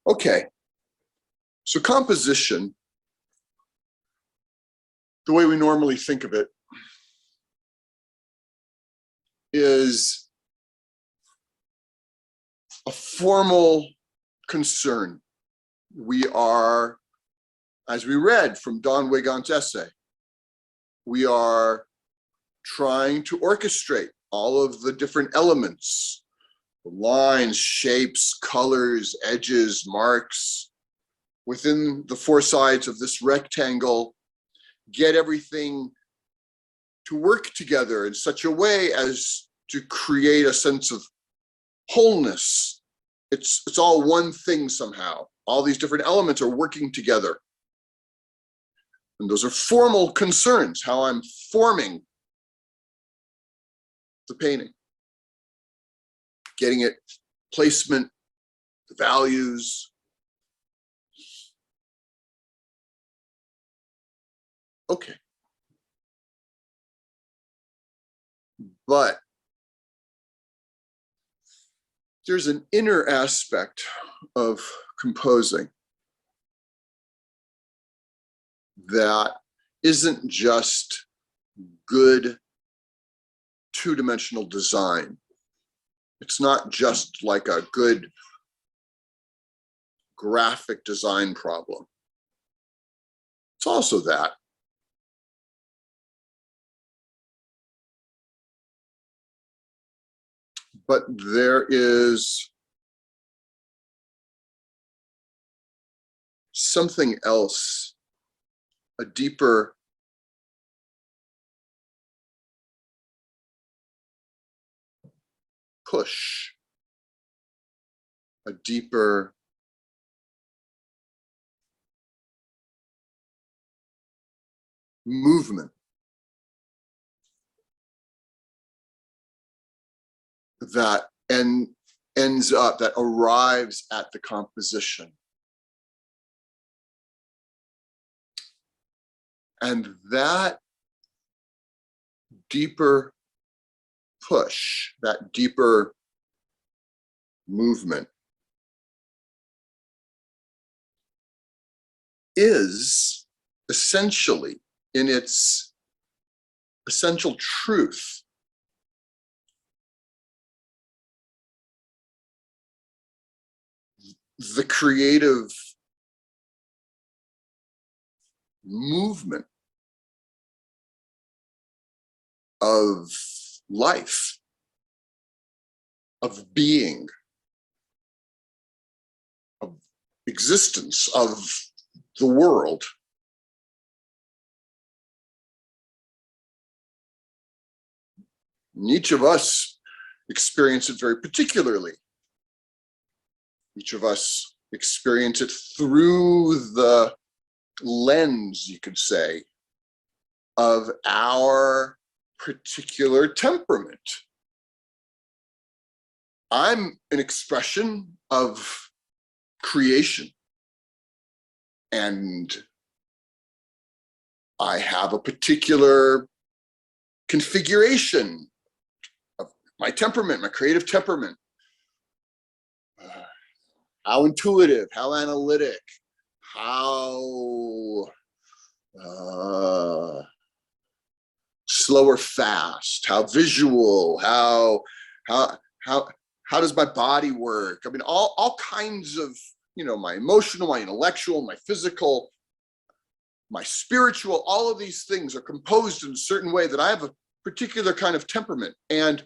Okay, so composition, the way we normally think of it, is a formal concern. We are, as we read from Don Wigant's essay, we are trying to orchestrate all of the different elements, lines, shapes, colors, edges, marks, within the four sides of this rectangle, get everything to work together in such a way as to create a sense of wholeness. It's all one thing somehow. All these different elements are working together. And those are formal concerns, how I'm forming the painting, getting it, placement, the values. Okay. But there's an inner aspect of composing that isn't just good two-dimensional design. It's not just like a good graphic design problem. It's also that. But there is something else, a deeper push, a deeper movement that ends up, that arrives at the composition. And that deeper push, that deeper movement is essentially, in its essential truth, the creative movement of life, of being, of existence, of the world. And each of us experience it very particularly. Each of us experience it through the lens, you could say, of our particular temperament. I'm an expression of creation, and I have a particular configuration of my temperament, my creative temperament. How intuitive, how analytic, how slow or fast, how visual, how does my body work? I mean, all kinds of, my emotional, my intellectual, my physical, my spiritual, all of these things are composed in a certain way that I have a particular kind of temperament. And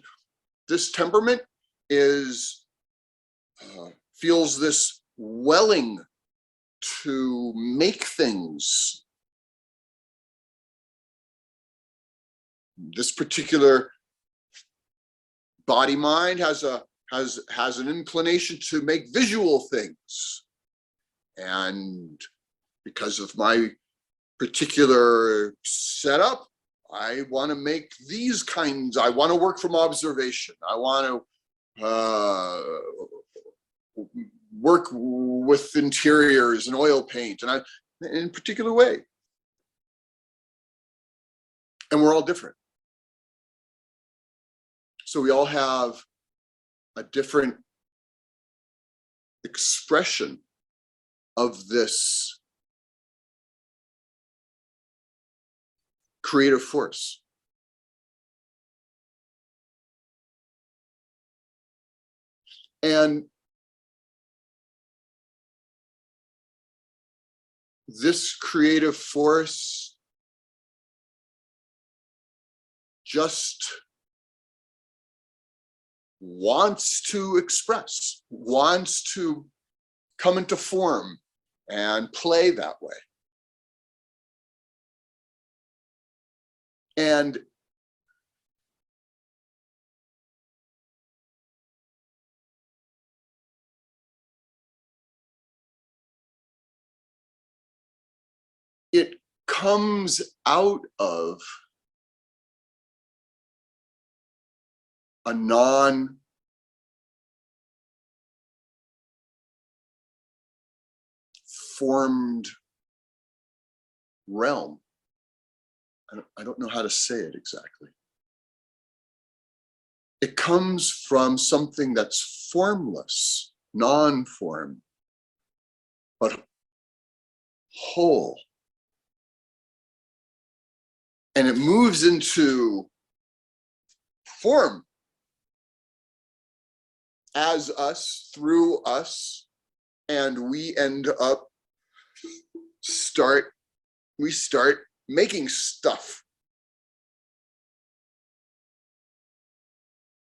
this temperament is, feels this welling to make things. This particular body mind has an inclination to make visual things. And because of my particular setup, I want to make these kinds, I want to work from observation. I want to work with interiors and oil paint, and in a particular way. And we're all different. So we all have a different expression of this creative force. And this creative force just wants to express, wants to come into form and play that way. And it comes out of a non-formed realm. I don't know how to say it exactly. It comes from something that's formless, non-form, but whole. And it moves into form as us, through us, and we end up start making stuff.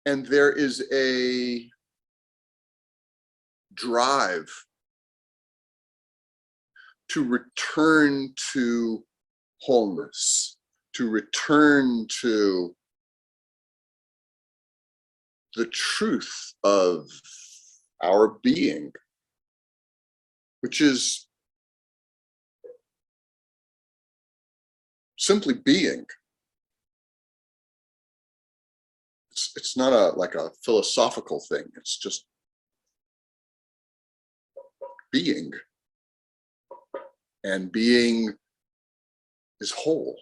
And there is a drive to return to wholeness, to return to the truth of our being, which is simply being. It's not like a philosophical thing. It's just being. And being is whole.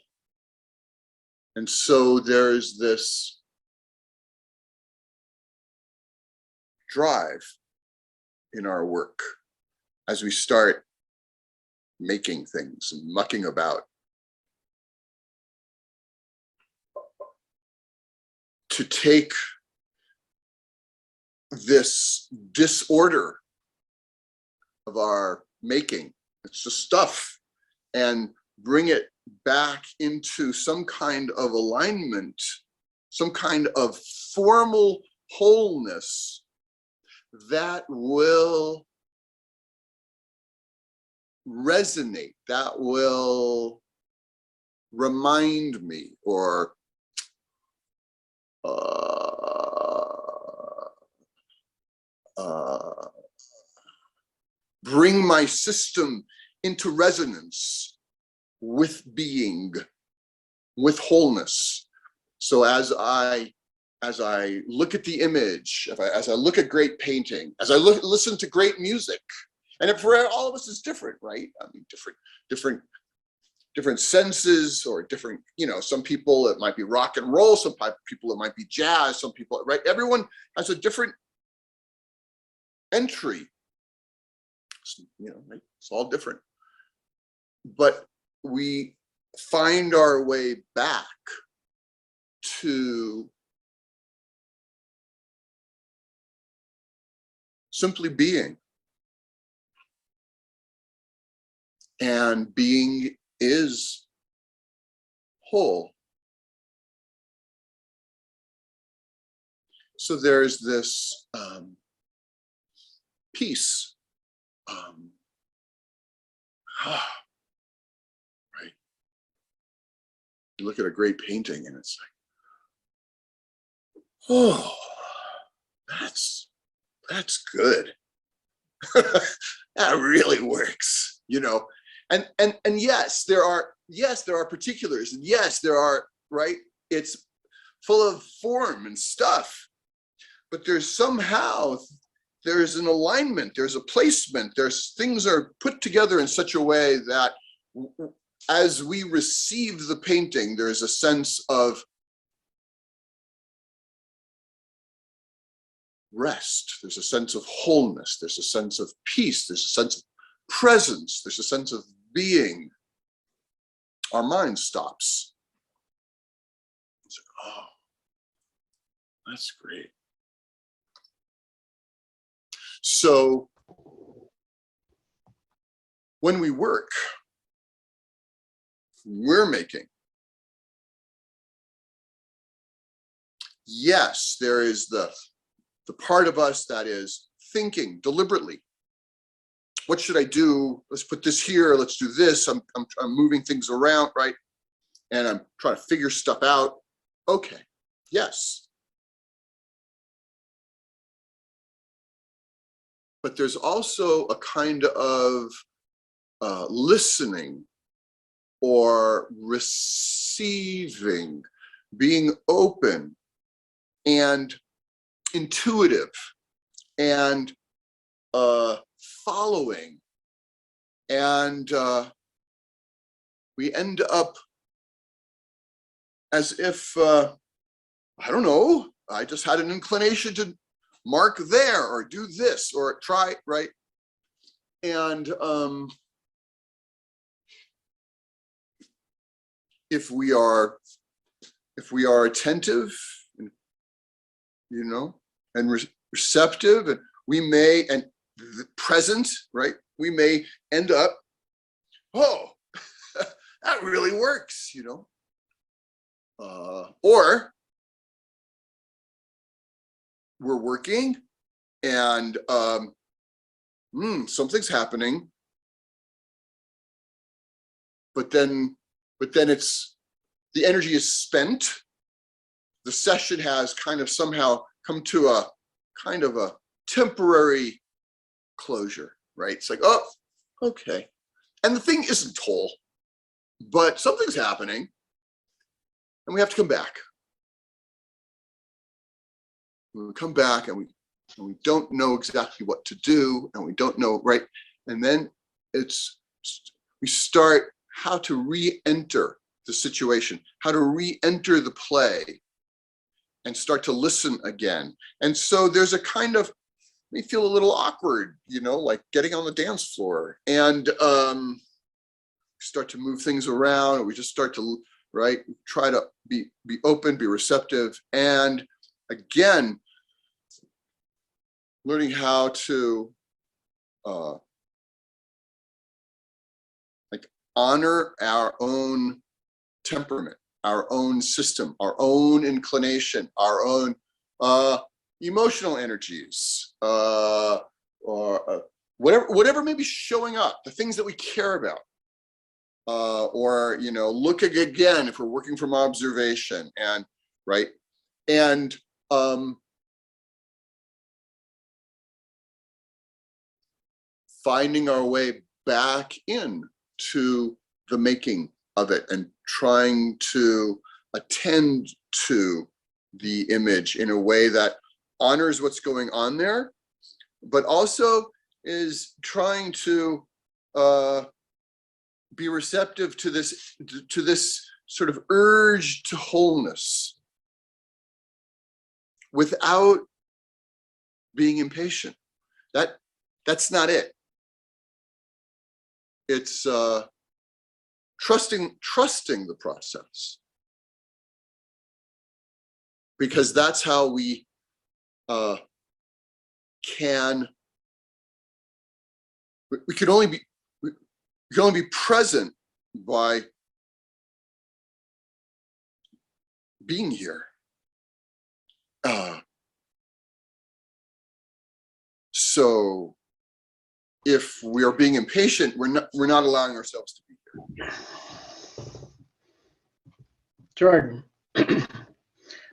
And so there's this drive in our work as we start making things and mucking about, to take this disorder of our making, it's just stuff, and bring it back into some kind of alignment, some kind of formal wholeness that will resonate, that will remind me, or bring my system into resonance with being, with wholeness. So as I look at the image, as I look at great painting, as I listen to great music, and for all of us it's different, right? I mean, different senses, or different, some people it might be rock and roll, some people it might be jazz, some people, right? Everyone has a different entry, right? It's all different. But we find our way back to simply being. And being is whole. So there's this peace. Right? You look at a great painting and it's like, oh, that's good. That really works, And yes, there are particulars, and yes, there are, right? It's full of form and stuff, but there's an alignment, there's a placement, things are put together in such a way that as we receive the painting, there's a sense of rest, there's a sense of wholeness, there's a sense of peace, there's a sense of presence, there's a sense of being, our mind stops. It's like, oh, that's great. So when we work, we're making. Yes, there is the part of us that is thinking deliberately. What should I do? Let's put this here. Let's do this. I'm moving things around, right? And I'm trying to figure stuff out. Okay, yes. But there's also a kind of listening or receiving, being open and intuitive and following. And we end up as if, I don't know, I just had an inclination to mark there or do this or try, right? And if we are attentive, you know, and receptive, and we may, and present, right? We may end up, oh, that really works, you know. Or we're working and something's happening, but then it's, the energy is spent. The session has kind of somehow come to a kind of a temporary closure, right? It's like, oh, okay. And the thing isn't whole, but something's happening and we have to come back. We come back and we don't know exactly what to do, and we don't know, right? And then we start how to re-enter the situation, how to re-enter the play and start to listen again. And so there's a kind of, may feel a little awkward, you know, like getting on the dance floor, and start to move things around, and we just start to, right, try to be open, be receptive, and again, learning how to like honor our own temperament, our own system, our own inclination, our own emotional energies, or whatever may be showing up, the things that we care about, or, you know, looking again if we're working from observation, and right, and finding our way back in to the making of it and trying to attend to the image in a way that honors what's going on there, but also is trying to be receptive to this sort of urge to wholeness without being impatient. That's not it. It's trusting the process, because that's how we can only be present by being here. So if we are being impatient, we're not allowing ourselves to be here. Jordan,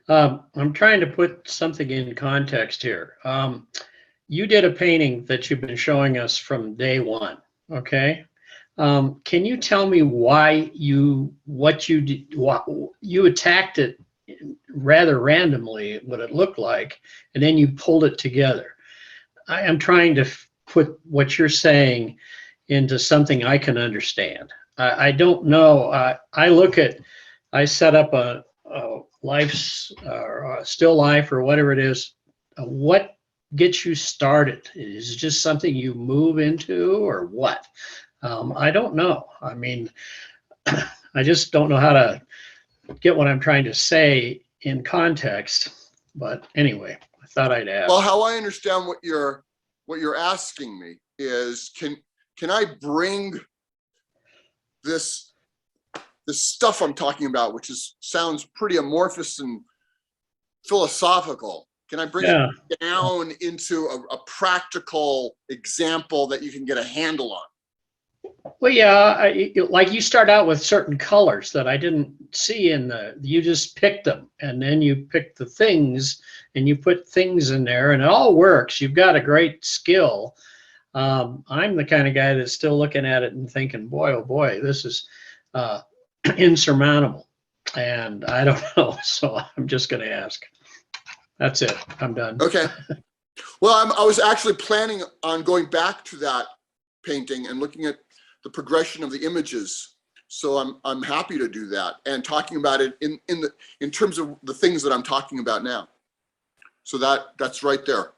I'm trying to put something in context here. You did a painting that you've been showing us from day one, okay? Can you tell me why you attacked it rather randomly, what it looked like, and then you pulled it together? I am trying to put what you're saying into something I can understand. I don't know. I set up a life's or a still life or whatever it is. What get you started? Is it just something you move into or what? I don't know. I mean, I just don't know how to get what I'm trying to say in context. But anyway, I thought I'd Well, ask. how I understand what you're asking me is, can I bring this stuff I'm talking about, which sounds pretty amorphous and philosophical, can I bring Yeah. it down into a practical example that you can get a handle on? Well, yeah, like you start out with certain colors that I didn't see you just picked them and then you pick the things and you put things in there and it all works. You've got a great skill. I'm the kind of guy that's still looking at it and thinking, boy, oh boy, this is uh, insurmountable. And I don't know. So I'm just going to ask. That's it. I'm done. Okay. Well, I was actually planning on going back to that painting and looking at the progression of the images. So I'm happy to do that and talking about it in terms of the things that I'm talking about now. So that's right there.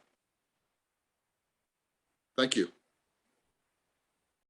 Thank you.